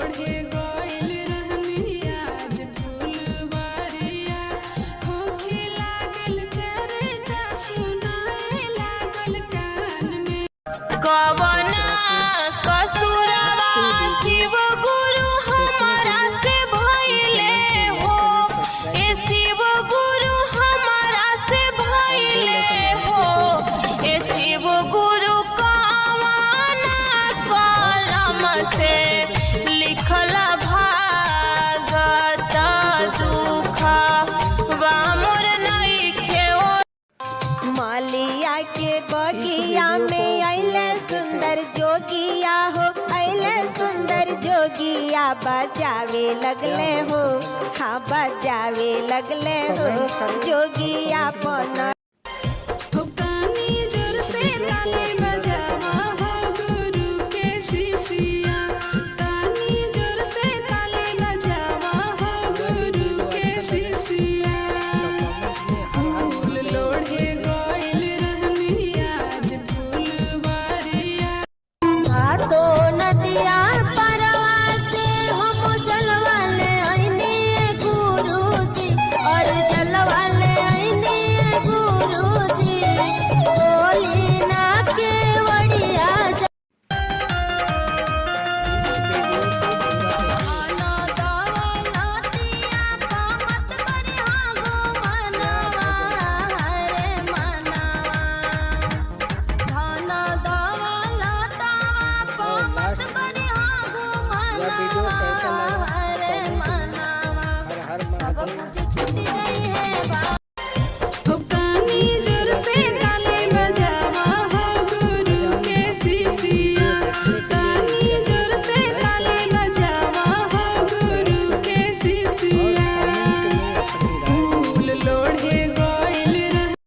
लोढ़े गइल रहनी आज फुलवारिया होखे लागल चर्चा सुनाए लागल कान में कवन कसुरवा शिव गुरु हमारा से भइले हो ए शिव गुरु हमारा से भइले हो ए शिव गुरु कवन कलम से लिखल भागत दुख मोर नइखे मालिया के बगिया में अइले सुंदर जोगिया हो अइले सुंदर जोगिया बजावे लगले हो हाँ बजावे लगले हो जोगिया पना कानी जोर से ताली बजावा हो गुरु के शिष्या कानी जोर से ताली बजावा हो गुरु के शिष्या फूल लोढ़े गइल रहनी आज फुलवारिया सातो नदिया परवा से हम जलवाले आईने गुरुजी और जलवाले आईने गुरुजी बोली ना के वड़िया आना दौलतिया मत करी हाँ गो मनवा हरे मनवा धन दौलतवा मत करी हाँ गो मनवा हरे मनवा सब कुछ छूट जाए